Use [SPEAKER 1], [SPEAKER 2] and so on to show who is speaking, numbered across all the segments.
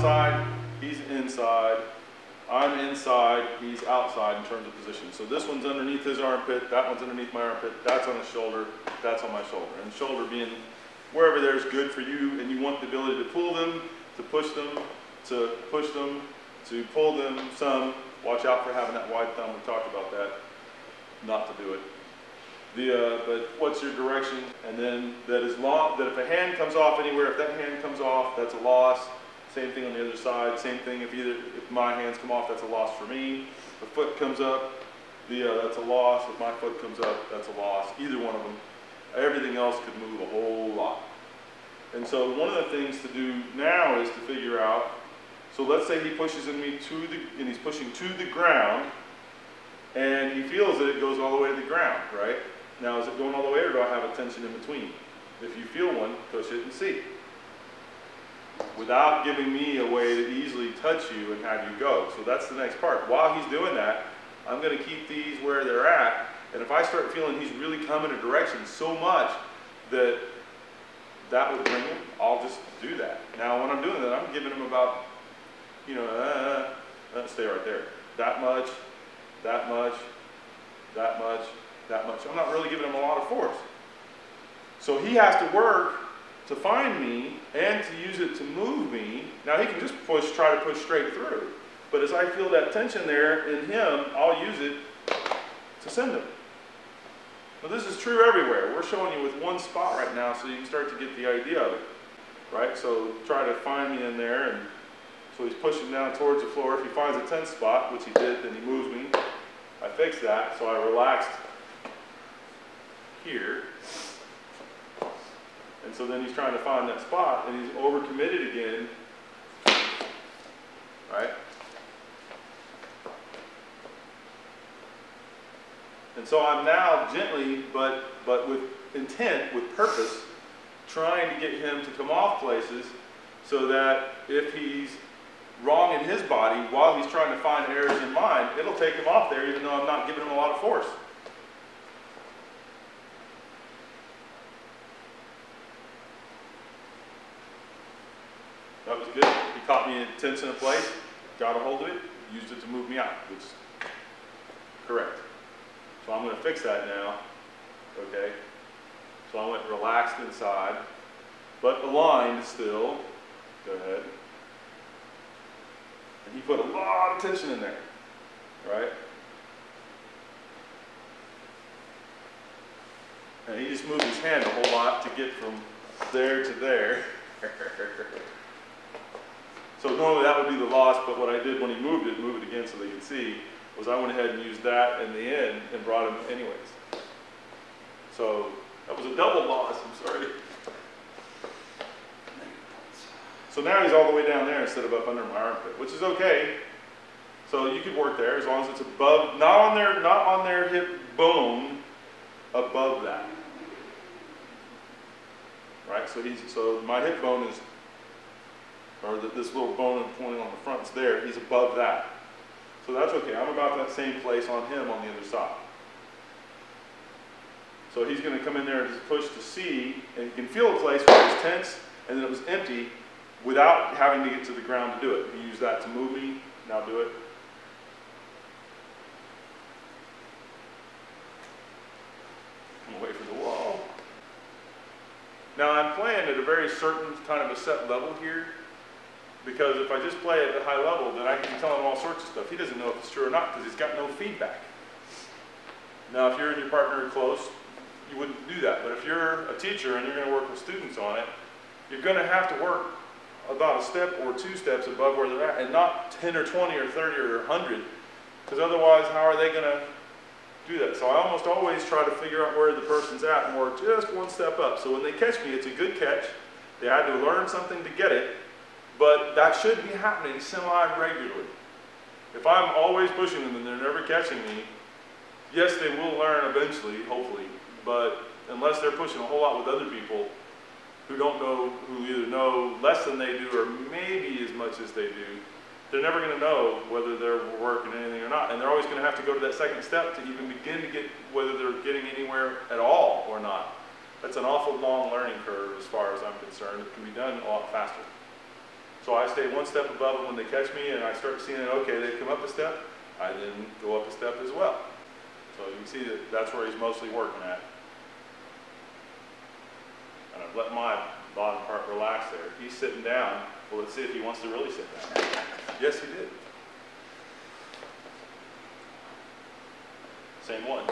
[SPEAKER 1] outside, he's inside. I'm inside, he's outside in terms of position. So this one's underneath his armpit, that one's underneath my armpit, that's on his shoulder, that's on my shoulder. And shoulder being wherever there's good for you, and you want the ability to pull them, to push them, to push them, to pull them some. Watch out for having that wide thumb, we talked about that, not to do it. But what's your direction? And then that is long, that if a hand comes off anywhere, if that hand comes off, that's a loss. Same thing on the other side. Same thing if my hands come off, that's a loss for me. If the foot comes up, that's a loss. If my foot comes up, that's a loss. Either one of them. Everything else could move a whole lot. And so one of the things to do now is to figure out, so let's say he pushes in me and he's pushing to the ground, and he feels that it goes all the way to the ground, right? Now, is it going all the way, or do I have a tension in between? If you feel one, push it and see. Without giving me a way to easily touch you and have you go. So that's the next part. While he's doing that, I'm going to keep these where they're at. And if I start feeling he's really coming a direction so much that that would bring him, I'll just do that. Now, when I'm doing that, I'm giving him about, you know, stay right there. That much, that much, that much, that much. I'm not really giving him a lot of force. So he has to work to find me and to use it to move me. Now he can just try to push straight through. But as I feel that tension there in him, I'll use it to send him. Now this is true everywhere. We're showing you with one spot right now so you can start to get the idea of it. Right? So try to find me in there, and so he's pushing down towards the floor. If he finds a tense spot, which he did, then he moves me. I fix that, so I relaxed here. And so then he's trying to find that spot, and he's overcommitted again, right? And so I'm now gently, but with intent, with purpose, trying to get him to come off places so that if he's wrong in his body while he's trying to find errors in mine, it'll take him off there even though I'm not giving him a lot of force. That was good. He caught me tense in a place, got a hold of it, used it to move me out, which is correct. So I'm going to fix that now, okay? So I went relaxed inside, but aligned still. Go ahead. And he put a lot of tension in there, right? And he just moved his hand a whole lot to get from there to there. So normally that would be the loss, but what I did when he moved it again so they could see, was I went ahead and used that in the end and brought him anyways. So that was a double loss, I'm sorry. So now he's all the way down there instead of up under my armpit, which is okay. So you could work there as long as it's above, not on their hip bone, above that. Right? So my hip bone is, or this little bone pointing on the front is there, he's above that. So that's okay. I'm about that same place on him on the other side. So he's going to come in there and just push to C, and you can feel a place where it was tense and then it was empty without having to get to the ground to do it. He used that to move me. Now do it. Come away from the wall. Now I'm playing at a very certain kind of a set level here, because if I just play at a high level, then I can tell him all sorts of stuff. He doesn't know if it's true or not because he's got no feedback. Now if you're and your partner are close, you wouldn't do that. But if you're a teacher and you're going to work with students on it, you're going to have to work about a step or two steps above where they're at, and not 10 or 20 or 30 or 100, because otherwise how are they going to do that? So I almost always try to figure out where the person's at and work just one step up. So when they catch me, it's a good catch. They had to learn something to get it, but that should be happening semi-regularly. If I'm always pushing them and they're never catching me, yes, they will learn eventually, hopefully, but unless they're pushing a whole lot with other people who don't know, who either know less than they do or maybe as much as they do, they're never going to know whether they're working anything or not. And they're always going to have to go to that second step to even begin to get whether they're getting anywhere at all or not. That's an awful long learning curve as far as I'm concerned. It can be done a lot faster. So I stay one step above them when they catch me, and I start seeing it, okay, they come up a step, I then go up a step as well. So you can see that that's where he's mostly working at. And I've let my bottom part relax there. He's sitting down. Well, let's see if he wants to really sit down. Yes, he did. Same one.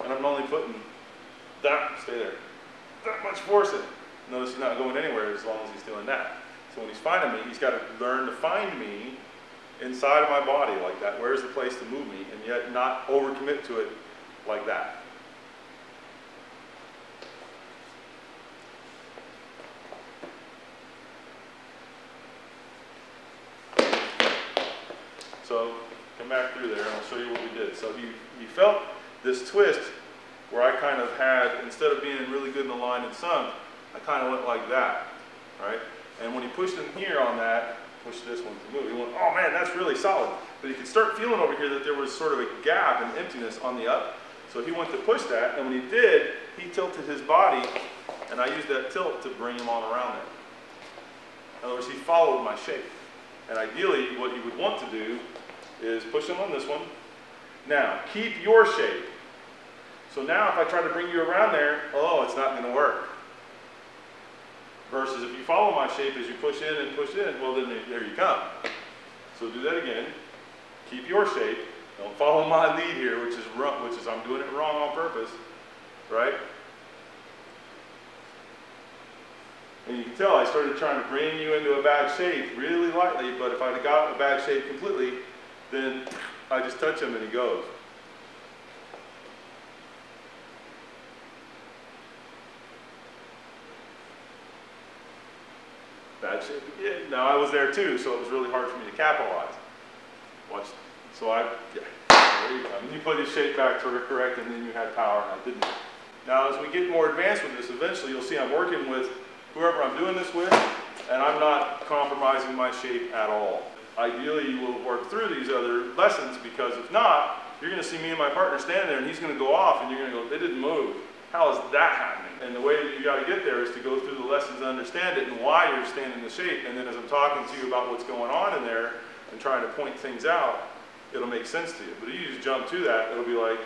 [SPEAKER 1] And I'm only putting that, stay there, that much force in it. Notice he's not going anywhere as long as he's doing that. So when he's finding me, he's got to learn to find me inside of my body like that. Where's the place to move me, and yet not overcommit to it like that. So come back through there and I'll show you what we did. So you felt this twist where I kind of had, instead of being really good in the line and sunk, I kind of went like that, right? And when he pushed in here on that, pushed this one to move, he went, oh man, that's really solid. But you could start feeling over here that there was sort of a gap and emptiness on the up. So he went to push that, and when he did, he tilted his body, and I used that tilt to bring him on around there. In other words, he followed my shape. And ideally, what you would want to do is push him on this one. Now, keep your shape. So now if I try to bring you around there, oh, it's not going to work. Versus if you follow my shape as you push in and push in, well then there you come. So do that again. Keep your shape. Don't follow my lead here, which is I'm doing it wrong on purpose, right? And you can tell I started trying to bring you into a bad shape really lightly, but if I'd have got a bad shape completely, then I just touch him and he goes. Bad shape again. Now I was there too, so it was really hard for me to capitalize. Watch. So yeah, there you go. I mean, you put his shape back to correct, and then you had power, and I didn't. Now as we get more advanced with this, eventually you'll see I'm working with whoever I'm doing this with, and I'm not compromising my shape at all. Ideally, you will work through these other lessons, because if not, you're going to see me and my partner standing there, and he's going to go off, and you're going to go, they didn't move. How is that happening? And the way that you got to get there is to go through the lessons and understand it and why you're staying in the shape. And then as I'm talking to you about what's going on in there and trying to point things out, it'll make sense to you. But if you just jump to that, it'll be like,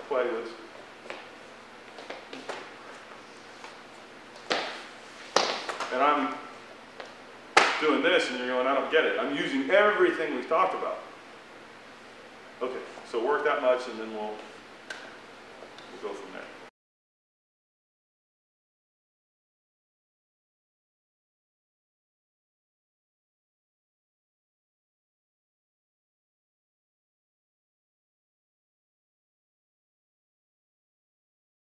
[SPEAKER 1] play with. And I'm doing this, and you're going, I don't get it. I'm using everything we've talked about. Okay, so work that much, and then we'll go from there.